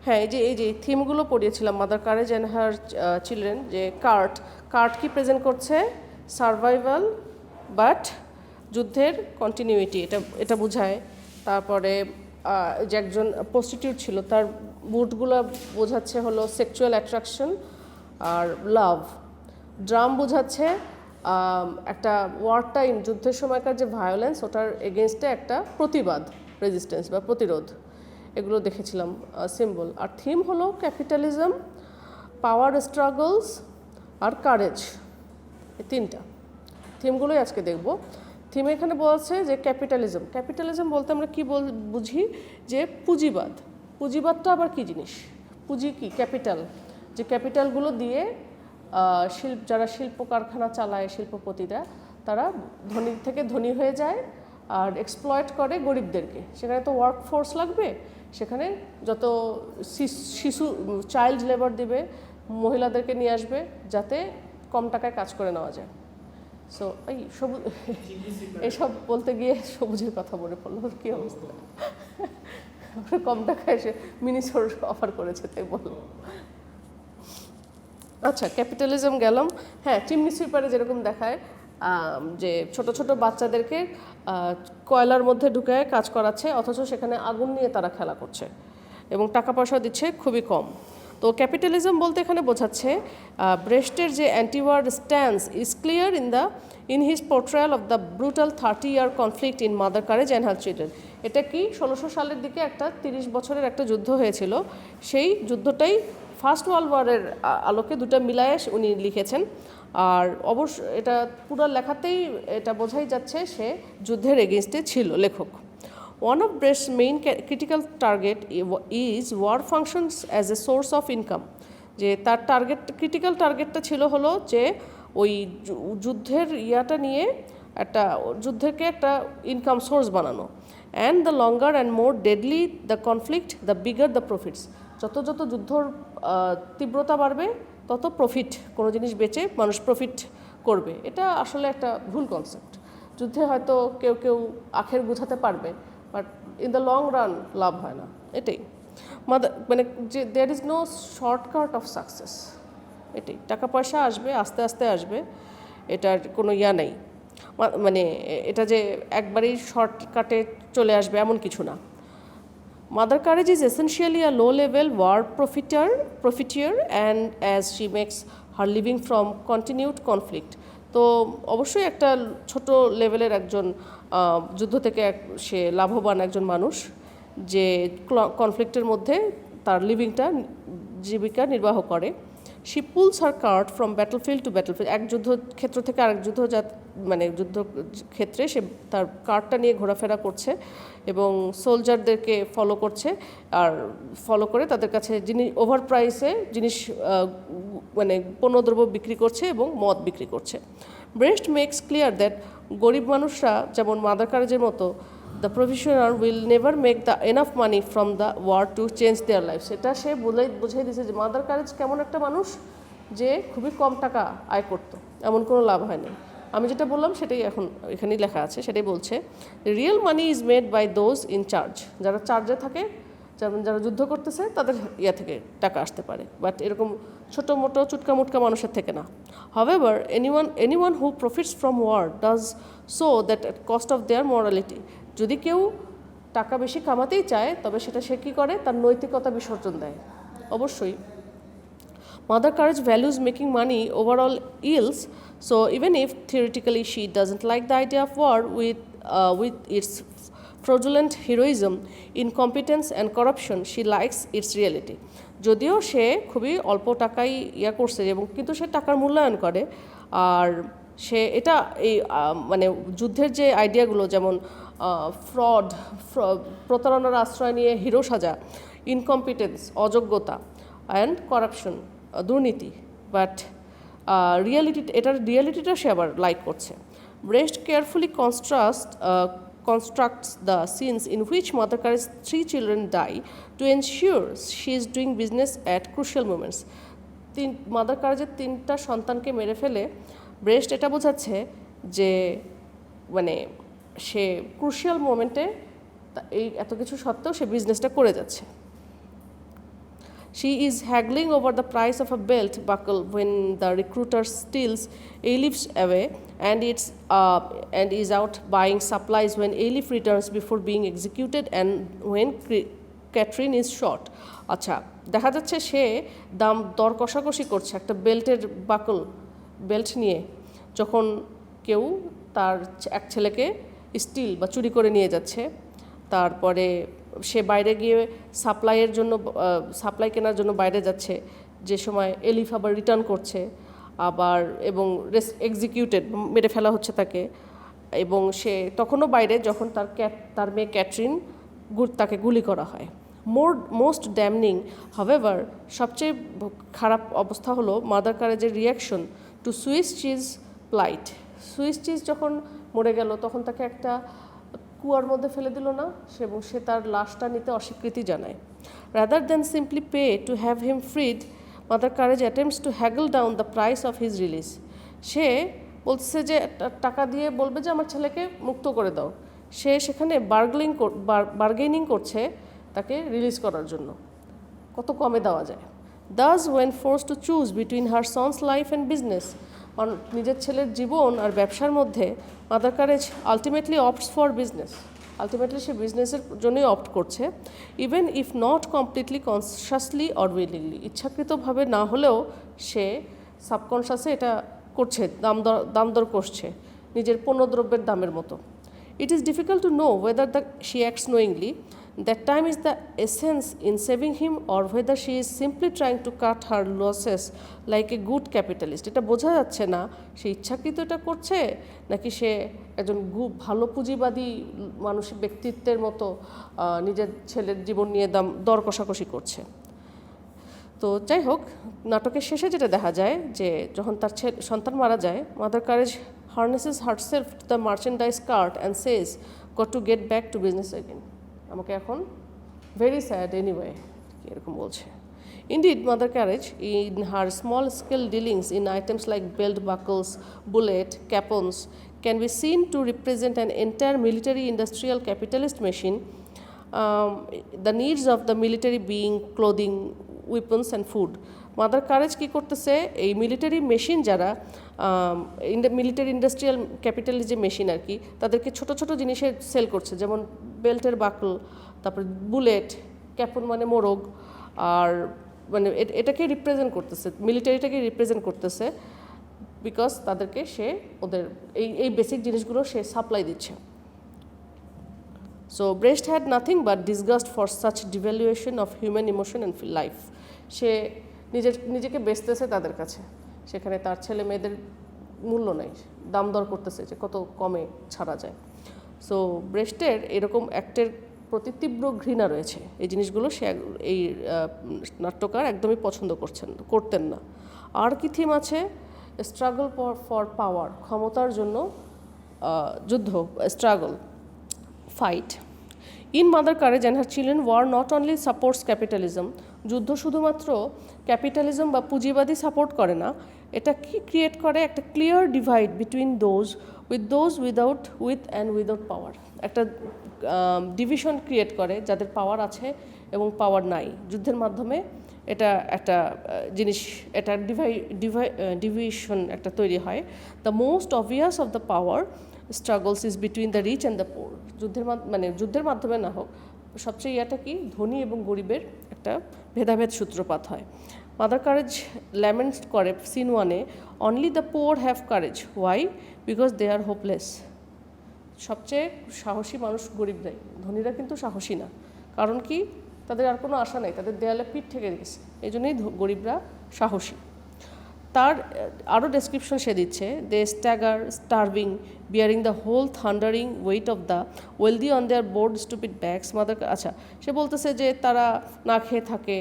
হ্যাঁ, এই যে থিমগুলো পড়িয়েছিলাম, Mother Courage and her children, যে কার্ট কি প্রেজেন্ট করছে? সার্ভাইভাল বাট যুদ্ধের কন্টিনিউইটি, এটা বোঝায়। তারপরে যে একজন প্রস্টিটিউট ছিল, তার বুটগুলো বোঝাচ্ছে হলো সেক্সুয়াল অ্যাট্রাকশন আর লাভ। ড্রাম বোঝাচ্ছে একটা ওয়ার টাইম, যুদ্ধের সময়কার যে ভায়োলেন্স, ওটার এগেনস্টে একটা প্রতিবাদ, রেজিস্ট্যান্স বা প্রতিরোধ। এগুলো দেখেছিলাম সিম্বল। আর থিম হলো ক্যাপিটালিজম, পাওয়ার স্ট্রাগলস আর কারেজ। এই তিনটা থিমগুলোই আজকে দেখব। থিম এখানে বলছে যে ক্যাপিটালিজম বলতে আমরা কি বুঝি? যে পুঁজিবাদটা আবার কি জিনিস? পুঁজি কি? ক্যাপিটাল। যে ক্যাপিটালগুলো দিয়ে যারা শিল্প কারখানা চালায়, শিল্পপতিরা, তারা ধনী থেকে ধনী হয়ে যায় আর এক্সপ্লয়েট করে গরিবদেরকে। সেখানে তো ওয়ার্ক ফোর্স লাগবে, সেখানে যত শিশু চাইল্ড লেবার দিবে, মহিলাদেরকে নিয়ে আসবে যাতে কম টাকায় কাজ করে নেওয়া যায়। সো এই এসব বলতে গিয়ে সবুজের কথা মনে পড়লো। কী অবস্থা, কম টাকায় এসে মিনিসোর অফার করেছে, তাই বললো। আচ্ছা, ক্যাপিটালিজম গেলাম। হ্যাঁ, চিমনি সুইপারে যেরকম দেখায় যে ছোট ছোট বাচ্চাদেরকে কয়লার মধ্যে ঢুকায় কাজ করাচ্ছে, অথচ সেখানে আগুন নিয়ে তারা খেলা করছে এবং টাকা পয়সা দিচ্ছে খুবই কম। তো ক্যাপিটালিজম বলতে এখানে বোঝাচ্ছে ব্রেস্টের যে antiwar stance is clear in his portrayal of the brutal 30-year conflict in Mother Courage and her children. এটা কি 1600 সালের দিকে একটা 30 বছরের একটা যুদ্ধ হয়েছিল। সেই যুদ্ধটাই ফার্স্ট ওয়ার্ল্ড ওয়ারের আলোকে দুটো মিলায়ে উনি লিখেছেন। আর অবশ্য এটা পুরো লেখাতেই এটা বোঝাই যাচ্ছে সে যুদ্ধের এগেইনস্টে ছিল লেখক। One of Brecht's main critical target is war functions as a source of income. যে তার ক্রিটিক্যাল টার্গেটটা ছিল হলো যে ওই যুদ্ধের ইয়াটা নিয়ে যুদ্ধকে একটা ইনকাম সোর্স বানানো। And the longer and more deadly the conflict, the bigger the profits. যত যুদ্ধর তীব্রতা বাড়বে তত প্রফিট, কোনো জিনিস বেচে মানুষ প্রফিট করবে। এটা আসলে একটা ভুল কনসেপ্ট। যুদ্ধে হয়তো কেউ আখের গুছাতে পারবে, but in the long run লাভ হয় না। এটাই মানে যে there is no shortcut of success. এটাই, টাকা পয়সা আসবে আস্তে আস্তে আসবে, এটার কোনো ইয়া নেই। মানে এটা যে একবারেই শর্টকাটে চলে আসবে এমন কিছু না। Mother Courage is essentially a low-level war profiteer and as she makes her living from continued conflict. তো অবশ্যই একটা ছোট লেভেলের একজন যুদ্ধ থেকে সে লাভবান একজন মানুষ, যে কনফ্লিক্টের মধ্যে তার জীবিকা নির্বাহ করে। She pulls her cart from battlefield to battlefield. এক যুদ্ধক্ষেত্র থেকে আরেক যুদ্ধক্ষেত্রে সে তার কার্টটা নিয়ে ঘোরাফেরা করছে এবং সোলজারদেরকে ফলো করছে, আর ফলো করে তাদের কাছে ওভার প্রাইসে জিনিস পণ্যদ্রব্য বিক্রি করছে এবং মদ বিক্রি করছে। ব্রেস্ট মেক্স ক্লিয়ার দ্যাট গরিব মানুষরা যেমন মাদার কারেজের মতো the professional will never make the enough money from the war to change their life. সেটা সে বুঝাই দিয়েছে যে মাদার কারেজ কেমন একটা মানুষ যে খুবই কম টাকা আয় করতো, এমন কোনো লাভ হয় না। আমি যেটা বললাম সেটাই এখন এখানেই লেখা আছে, সেটাই বলছে real money is made by those in charge. যারা চার্জে থাকে, যেমন যারা যুদ্ধ করতেছে, তাদের থেকে টাকা আসতে পারে, বাট এরকম ছোটো মোটো চুটকা মুটকা মানুষের থেকে না। However, anyone who profits from war does so that at cost of their morality. যদি কেউ টাকা বেশি কামাতেই চায়, তবে সেটা সে কী করে? তার নৈতিকতা বিসর্জন দেয়। অবশ্যই Mother Courage values making money over all ills, so even if theoretically she doesn't like the idea of war with its fraudulent heroism, incompetence and corruption, she likes its reality. যদিও সে খুবই অল্প টাকাই করছে এবং কিন্তু সে টাকার মূল্যায়ন করে, আর সে এটা এই যুদ্ধের যে আইডিয়াগুলো, যেমন প্রতারণার আশ্রয় নিয়ে হিরো সাজা, ইনকম্পিটেন্স অযোগ্যতা, অ্যান্ড করাপশন দুর্নীতি, বাট এটার রিয়ালিটিটা সে আবার লাইক করছে। Breast carefully constructs the scenes in which Mother Courage's 3 children die to ensure she is doing business at crucial moments. Mother কারেজের 3টা সন্তানকে মেরে ফেলে ব্রেস্ট এটা বোঝাচ্ছে যে সে ক্রুশিয়াল মোমেন্টে এই এত কিছু সত্ত্বেও সে বিজনেসটা করে যাচ্ছে। She is haggling over the price of a belt buckle when the recruiter steals Elif's away and is out buying supplies when Elif returns before being executed and when Catherine is shot. আচ্ছা, দেখা যাচ্ছে সে দাম দর কষাকষি করছে একটা belt নিয়ে, যখন কেউ তার এক ছেলেকে স্টিল বা চুরি করে নিয়ে যাচ্ছে। তারপরে সে বাইরে গিয়ে সাপ্লাই কেনার জন্য বাইরে যাচ্ছে, যে সময় এলিফ আবার রিটার্ন করছে এবং এক্সিকিউটেড মেরে ফেলা হচ্ছে তাকে, এবং সে তখনও বাইরে যখন তার মেয়ে ক্যাটরিন তাকে গুলি করা হয়। মোস্ট ড্যামনিং হাউএভার, সবচেয়ে খারাপ অবস্থা হলো মাদার কারেজের reaction to Swiss cheese plight. Swiss cheese যখন মরে গেল তখন তাকে একটা কুয়ার মধ্যে ফেলে দিল না, এবং সে তার লাশটা নিতে অস্বীকৃতি জানায়। Rather than simply pay to have him freed, Mother Courage attempts to haggle down the price of his release. সে বলছে যে টাকা দিয়ে বলবে যে আমার ছেলেকে মুক্ত করে দাও। সে সেখানে বার্গেনিং করছে তাকে রিলিজ করার জন্য, কত কমে দেওয়া যায়। Thus, when forced to choose between her son's life and business, নিজের ছেলের জীবন আর ব্যবসার মধ্যে, Mother Courage ultimately opts for business. Ultimately সে বিজনেসের জন্যই অপ্ট করছে, even if not completely consciously or willingly. ইচ্ছাকৃতভাবে না হলেও সে সাবকনশাসে এটা করছে, দাম দর করছে নিজের পণ্যদ্রব্যের দামের মতো। It is difficult to know whether she acts knowingly, that time is the essence in saving him, or whether she is simply trying to cut her losses like a good capitalist. এটা বোঝা যাচ্ছে না সে ইচ্ছাকৃত এটা করছে নাকি সে একজন ভালো পুঁজিবাদী মানসিক ব্যক্তিত্বের মতো নিজের ছেলের জীবন নিয়ে দর কষাকষি করছে। তো যাই হোক, নাটকের শেষে যেটা দেখা যায় যে যখন তার সন্তান মারা যায়, mother courage harnesses herself to the merchandise cart and says, got to get back to business again. আমাকে এখন very sad anyway, এরকম বলছে। Indeed, Mother Carriage, in her small-scale dealings in items like belt buckles, bullet, capons, can be seen to represent an entire military-industrial capitalist machine, the needs of the military being clothing, weapons and food. Mother Courage কী করতেছে, এই military machine যারা military industrial capitalism machine আর কি, তাদেরকে ছোট ছোট জিনিসের সেল করছে, যেমন বেল্টের বাকল, তারপরে বুলেট, ক্যাপন মানে মোরগ, আর মানে এটাকে রিপ্রেজেন্ট করতেছে, মিলিটারিটাকে রিপ্রেজেন্ট করতেছে, বিকজ তাদেরকে সে ওদের এই বেসিক জিনিসগুলো সে সাপ্লাই দিচ্ছে। So Brecht had nothing but disgust for such devaluation of human emotion and life. সে নিজেকে বেচতেছে তাদের কাছে, সেখানে তার ছেলে মেয়েদের মূল্য নেই, দাম দর করতেছে যে কত কমে ছাড়া যায়। সো ব্রেস্টের এরকম অ্যাক্টের প্রতি তীব্র ঘৃণা রয়েছে। এই জিনিসগুলো সে এই নাট্যকার একদমই পছন্দ করতেন না। আর কি থিম আছে? স্ট্রাগল ফর পাওয়ার, ক্ষমতার জন্য যুদ্ধ, struggle, fight. In Mother Courage and her children were not only supports capitalism, যুদ্ধ শুধুমাত্র ক্যাপিটালিজম বা পুঁজিবাদী সাপোর্ট করে না, এটা কি ক্রিয়েট করে একটা clear divide between those with and without power. একটা ডিভিশন ক্রিয়েট করে যাদের পাওয়ার আছে এবং পাওয়ার নাই। যুদ্ধের মাধ্যমে এটা একটা জিনিস, এটা ডিভিশন একটা তৈরি হয়। The most obvious of the power struggles is between the rich and the poor. যুদ্ধের মাধ্যমে না হোক, সবচেয়ে ইয়াটা কি, ধনী এবং গরিবের একটা ভেদাভেদ সূত্রপাত হয়। মাদার কারেজ ল্যামেন্ট করে সিন 1-এ, only the poor have courage, why? Because they are hopeless. সবচেয়ে সাহসী মানুষ গরিবরাই, ধনীরা কিন্তু সাহসী না। কারণ কি? তাদের আর কোনো আশা নেই, তাদের দেয়ালে পিঠ ঠেকে গেছে, এই জন্যই গরিবরা সাহসী। তার আরও ডেসক্রিপশন সে দিচ্ছে, they stagger starving bearing the whole thundering weight of the wealthy on their board stupid bags. Mother, আচ্ছা, সে বলতেছে যে তারা না খেয়ে থাকে,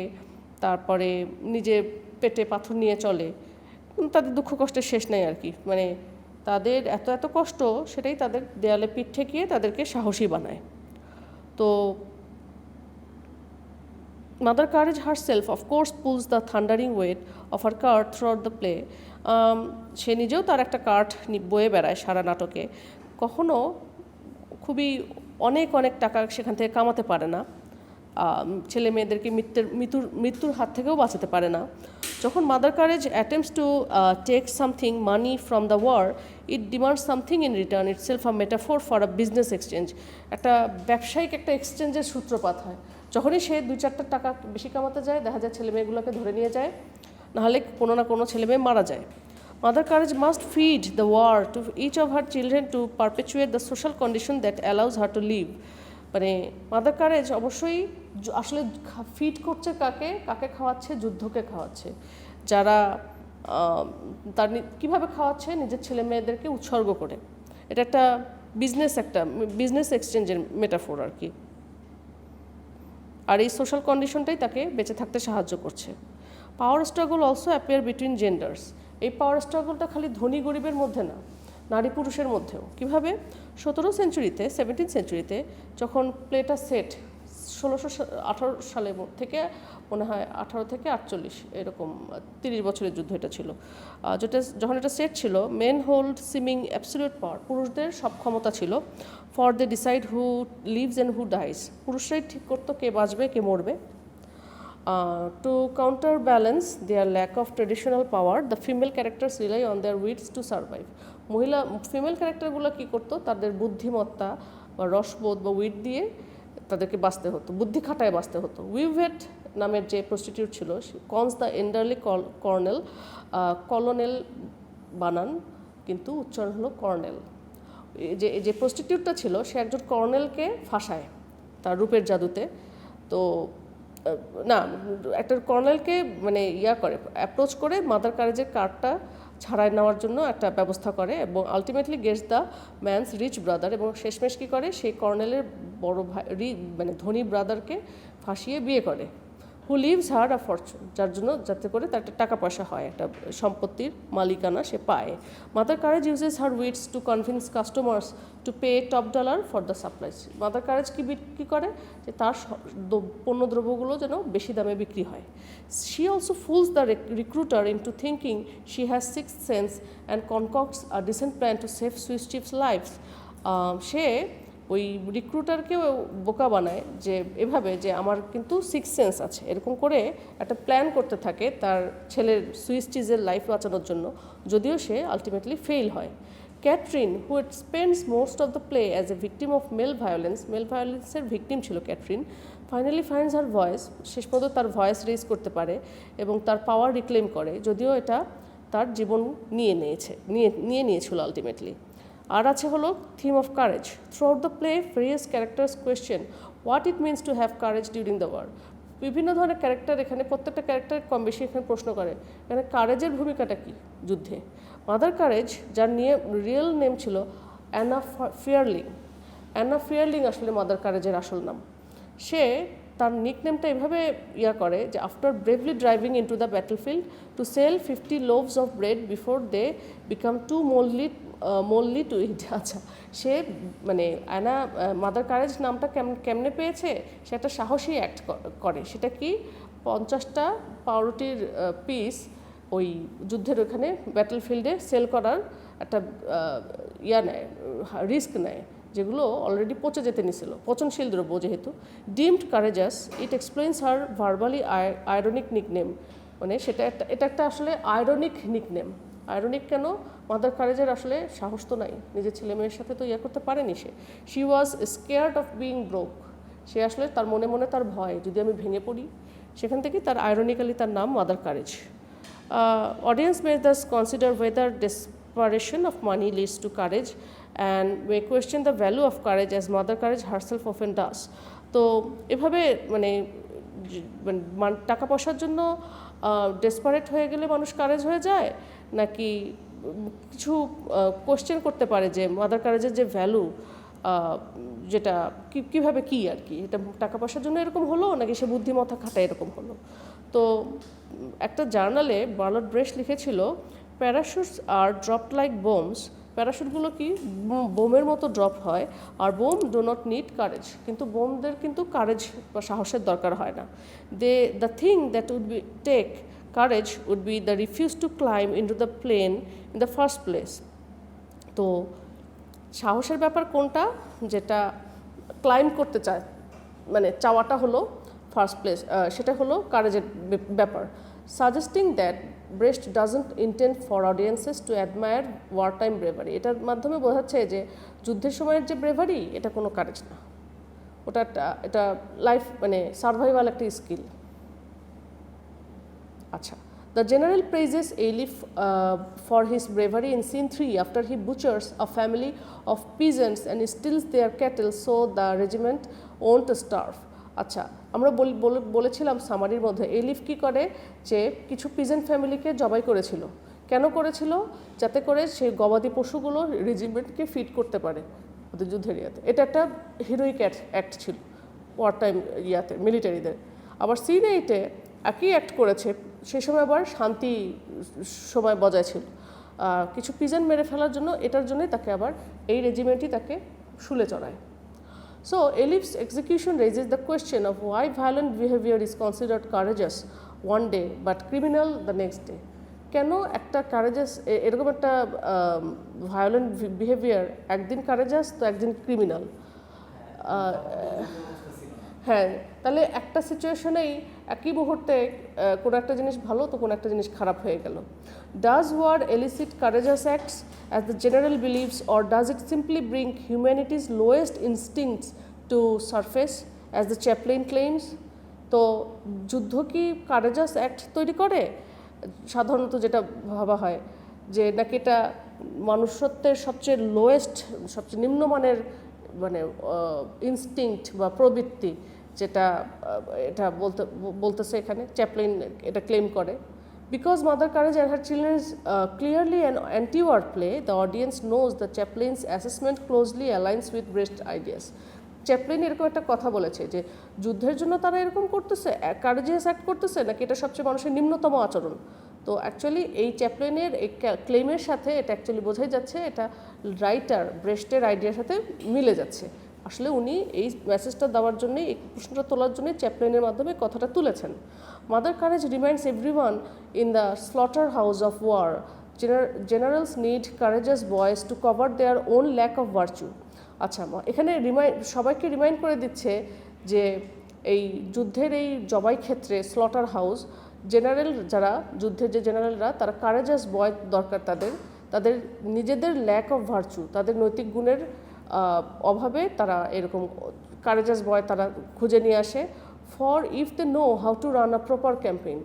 তারপরে নিজে পেটে পাথর নিয়ে চলে, তাদের দুঃখ কষ্টের শেষ নেই আর কি। মানে তাদের এত কষ্ট, সেটাই তাদের দেয়ালে পিঠ ঠেকিয়ে তাদেরকে সাহসী বানায়। তো Mother Courage herself, of course, pulls the thundering weight of her cart throughout the play. সে নিজেও তার একটা কার্ট বয়ে বেড়ায় সারা নাটকে। কখনো খুবই অনেক টাকা সেখান থেকে কামাতে পারে না, ছেলে মেয়েদেরকে মৃত্যুর হাত থেকেও বাঁচাতে পারে না। যখন Mother Courage attempts to take something money from the war, it demands something in return, itself a metaphor for a business exchange. একটা ব্যবসায়িক একটা এক্সচেঞ্জের সূত্রপাত হয়। যখনই সে 2-4 টাকা বেশি কামাতে যায়, দেখা যায় ছেলে মেয়েগুলোকে ধরে নিয়ে যায়, নাহলে কোনো না কোনো ছেলে মেয়ে মারা যায়। Mother Courage must feed the war to each of her children to perpetuate the social condition that allows her to live. মানে মাদার কারেজ অবশ্যই আসলে ফিড করছে কাকে খাওয়াচ্ছে? যুদ্ধকে খাওয়াচ্ছে। যারা তার কীভাবে খাওয়াচ্ছে? নিজের ছেলে মেয়েদেরকে উৎসর্গ করে। এটা একটা বিজনেস এক্সচেঞ্জের মেটাফোর আর কি। আর এই সোশ্যাল কন্ডিশনটাই তাকে বেঁচে থাকতে সাহায্য করছে। Power struggle also appear between genders. এই পাওয়ার স্ট্রাগলটা খালি ধনী গরিবের মধ্যে না, নারী পুরুষের মধ্যেও। কীভাবে? 17th সেঞ্চুরিতে যখন প্লেটা সেট 1618 সালে থেকে মনে হয় 18 থেকে 48 এরকম 30 বছরের যুদ্ধ এটা ছিল, যখন এটা সেট ছিল, men hold seeming absolute power, পুরুষদের সব ক্ষমতা ছিল। For they decide who lives and who dies, পুরুষরাই ঠিক করতো কে বাঁচবে কে মরবে। To counterbalance their lack of traditional power, the female characters rely on their wits to survive. Female ক্যারেক্টারগুলো কী করতো? তাদের বুদ্ধিমত্তা বা রসবোধ বা উইট দিয়ে তাদেরকে বাঁচতে হতো, বুদ্ধি খাটায় বাঁচতে হতো। উইভেট নামের যে প্রস্টিটিউট ছিল, কনস দ্য এন্ডারলি কলোনেল বানান, কিন্তু উচ্চারণ হলো কর্নেল। যে প্রস্টিটিউটটা ছিল, সে একজন কর্নেলকে ফাঁসায় তার রূপের জাদুতে। তো না, একটা কর্নেলকে মানে অ্যাপ্রোচ করে মাদার কারেজের কার্ডটা ছাড়াই নেওয়ার জন্য একটা ব্যবস্থা করে, এবং ultimately gets the man's rich brother, এবং শেষমেশ কী করে? সেই কর্নেলের বড় ভাই মানে ধনী ব্রাদারকে ফাঁসিয়ে বিয়ে করে। হু লিভস হার আ ফরচুন, যাতে করে তার একটা টাকা পয়সা হয়, একটা সম্পত্তির মালিকানা সে পায়। Mother Courage uses her wits to convince customers to pay top dollar for the supplies. Mother Courage কী করে? যে তার পণ্যদ্রব্যগুলো যেন বেশি দামে বিক্রি হয়। She also fools the recruiter into thinking she has six sense and concocts a decent plan to save Swiss চিফস লাইফস। সে ওই রিক্রুটারকেও বোকা বানায় যে এভাবে, যে আমার কিন্তু সিক্স সেন্স আছে, এরকম করে একটা প্ল্যান করতে থাকে তার ছেলের সুইস চিজের লাইফ বাঁচানোর জন্য, যদিও সে আলটিমেটলি ফেল হয়। Kattrin, who spends most of the play as a victim of male ভায়োলেন্সের ভিকটিম ছিল Kattrin, finally finds her voice, শেষ পর্যন্ত তার ভয়েস রেজ করতে পারে এবং তার পাওয়ার রিক্লেম করে, যদিও এটা তার জীবন নিয়ে নিয়েছিল আলটিমেটলি। আর আছে হলো theme of courage. Throughout the play various characters question what it means to have courage during the war. বিভিন্ন ধরনের ক্যারেক্টার এখানে, প্রত্যেকটা ক্যারেক্টার কম বেশি এখানে প্রশ্ন করে এখানে কারেজের ভূমিকাটা কী যুদ্ধে। মাদার কারেজ, যার রিয়েল নেম ছিল অ্যানা ফিয়ারলিং আসলে মাদার কারেজের আসল নাম। সে তার নিকনেমটা এভাবে করে যে after bravely driving into the battlefield to sell 50 loaves of bread before they became too mouldy to eat. আচ্ছা, সে মানে মাদার কারেজ নামটা কেমনে পেয়েছে? সে একটা সাহসী অ্যাক্ট করে। সেটা কি? 50টা পাউরুটির পিস ওই যুদ্ধের ওখানে ব্যাটলফিল্ডে সেল করার একটা রিস্ক নেয়, যেগুলো অলরেডি পচে যেতে নিছিল, পচনশীল দ্রব্য যেহেতু। ডিমড কারেজাস, ইট এক্সপ্লেইনস হার ভার্বালি আয়রনিক নিকনেম। মানে এটা একটা আসলে আয়রনিক নিকনেম। আয়রনিক কেন? মাদার কারেজের আসলে সাহস তো নাই, নিজের ছেলে মেয়ের সাথে তো করতে পারেনি সে। She was scared of being broke, সে আসলে তার মনে মনে তার ভয়, যদি আমি ভেঙে পড়ি। সেখান থেকে তার আয়রনিক্যালি তার নাম mother courage. Audience May Das consider weather desperation of money leads to courage and may question the value of courage as mother courage herself often does. তো এভাবে মানে টাকা পয়সার জন্য ডেসপারেট হয়ে গেলে মানুষ কারেজ হয়ে যায়, নাকি কিছু কোয়েশ্চেন করতে পারে যে মাদার কারেজের যে ভ্যালু, যেটা কীভাবে কী আর কি, এটা টাকা পয়সার জন্য এরকম হলো নাকি সে বুদ্ধিমত্তা খাটায় এরকম হলো। তো একটা জার্নালে বার্নার্ড ব্রেশ লিখেছিল, parachutes are dropped like bombs. প্যারাশুটগুলো কি বোমের মতো ড্রপ হয়, আর bomb do not need courage, কিন্তু বোমদের কিন্তু কারেজ বা সাহসের দরকার হয় না। The thing that would be take courage would be the refuse to climb into the plane in the first place. তো সাহসের ব্যাপার কোনটা? যেটা ক্লাইম করতে চায়, মানে চাওয়াটা হলো ফার্স্ট প্লেস, সেটা হলো কারেজের ব্যাপার। Suggesting that Brecht doesn't intend for audiences to admire war time bravery. এটার মাধ্যমে বোঝাচ্ছে যে যুদ্ধের সময়ের যে ব্রেভারি এটা কোনো কারেজ না, ওটা এটা লাইফ মানে সার্ভাইভাল একটা স্কিল। আচ্ছা, the general praises Elif for his bravery in scene 3 after he butchers a family of peasants and steals their cattle so the regiment won't starve. আচ্ছা, আমরা বলেছিলাম সামারির মধ্যে এলিফ কি করে যে কিছু পিজেন্ট ফ্যামিলিকে জবাই করেছিল। কেন করেছিল? যাতে করে সেই গবাদি পশুগুলো রেজিমেন্টকে ফিড করতে পারে ওদের যুদ্ধের ইয়াতে। এটা একটা হিরোইক অ্যাক্ট ছিল ওয়ার টাইম ইয়াতে মিলিটারিদের। আবার সিন 8-এ একই অ্যাক্ট করেছে, সেই সময় আবার শান্তি সময় বজায় ছিল। কিছু পিজেন্ট মেরে ফেলার জন্য, এটার জন্যই তাকে আবার এই রেজিমেন্টই তাকে শুলে চড়ায়। So Elif's execution raises the question of why violent behavior is considered courageous one day but criminal the next day. কেন একটা কারেজাস এরকম একটা ভায়োলেন্ট বিহেভিয়ার একদিন কারেজাস তো একদিন ক্রিমিনাল? হ্যাঁ, তাহলে একটা সিচুয়েশনেই একই মুহূর্তে কোনো একটা জিনিস ভালো তো কোনো একটা জিনিস খারাপ হয়ে গেল। Does war elicit courageous acts as the general believes or does it simply bring humanity's lowest instincts to surface as the chaplain claims? তো যুদ্ধ কি কারেজাস অ্যাক্ট তৈরি করে? সাধারণত যেটা ভাবা হয় যে নাকি এটা মনুষ্যত্বের সবচেয়ে লোয়েস্ট, সবচেয়ে নিম্নমানের মানে ইনস্টিংক্ট বা প্রবৃত্তি, যেটা এটা বলতেছে এখানে চ্যাপলিন এটা ক্লেম করে। Because Mother Courage and her children clearly and antiwar play, the audience knows the chaplain's assessment closely aligns with Brecht's ideas. Chaplain এরকম একটা কথা বলেছে যে যুদ্ধের জন্য তারা এরকম করতেছে, কারেজিয়াস অ্যাক্ট করতেছে, নাকি এটা সবচেয়ে মানুষের নিম্নতম আচরণ। তো অ্যাকচুয়ালি এই চ্যাপলিনের এই ক্লেমের সাথে এটা অ্যাকচুয়ালি বোঝাই যাচ্ছে, এটা রাইটার ব্রেস্টের আইডিয়ার সাথে মিলে যাচ্ছে। আসলে উনি এই মেসেজটা দেওয়ার জন্যই, এই প্রশ্নটা তোলার জন্যই চ্যাপলিনের মাধ্যমে কথাটা তুলেছেন। Mother Courage reminds everyone in the slaughter house of war generals need courageous boys to cover their own lack of virtue. আচ্ছা, এখানে সবাইকে রিমাইন্ড করে দিচ্ছে যে এই যুদ্ধের এই জবাই ক্ষেত্রে স্লটার হাউস জেনারেল যারা যুদ্ধের যে জেনারেলরা তারা কারেজাস বয় দরকার, তাদের নিজেদের ল্যাক অফ ভার্চু, তাদের নৈতিক গুণের অভাবে তারা এরকম কারেজাস বয় তারা খুঁজে নিয়ে আসে। For if they know how to run a proper campaign,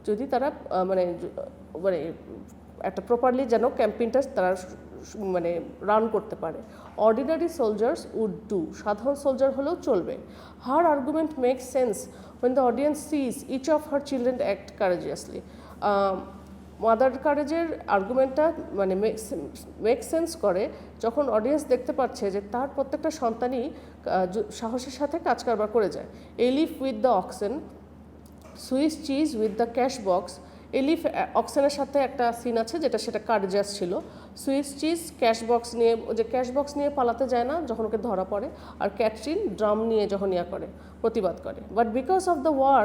যদি তারা মানে একটা প্রপারলি যেন ক্যাম্পেইনটা তারা মানে রান করতে পারে। অর্ডিনারি সোলজার্স উড ডু, সাধারণ সোলজার হলেও চলবে। Her argument makes sense when the audience sees each of her children act courageously. Mother কারেজের আর্গুমেন্টটা মানে মেক সেন্স করে যখন অডিয়েন্স দেখতে পাচ্ছে যে তার প্রত্যেকটা সন্তানই সাহসের সাথে কাজ কারবার করে যায়। Eilif with the oxen, Swiss Cheese with the cash box. Eilif অক্সেনের সাথে একটা সিন আছে সেটা কারেজাস ছিল। সুইস চিজ ক্যাশ বক্স নিয়ে, যে ক্যাশ বক্স নিয়ে পালাতে যায় না যখন ওকে ধরা পড়ে, আর ক্যাটরিন ড্রাম নিয়ে যখন করে প্রতিবাদ করে। But because of the war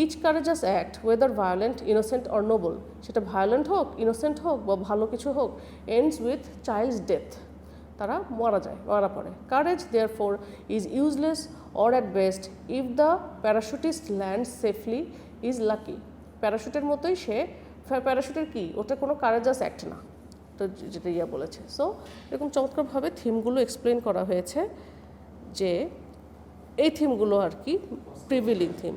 each courageous act whether violent innocent or noble, সেটা ভায়োলেন্ট হোক ইনোসেন্ট হোক বা ভালো কিছু হোক, এন্ডস উইথ চাইল্ডস ডেথ, তারা মারা পড়ে। Courage therefore is useless or at best if the parachutist land safely is lucky. প্যারাশুটের মতোই সে, প্যারাশুটের কি, ওটা কোনো কারেজাস অ্যাক্ট না, তো যেটা বলেছে। সো এরকম চমৎকারভাবে থিমগুলো এক্সপ্লেন করা হয়েছে, যে এই থিমগুলো আর কি প্রিভিলিং থিম।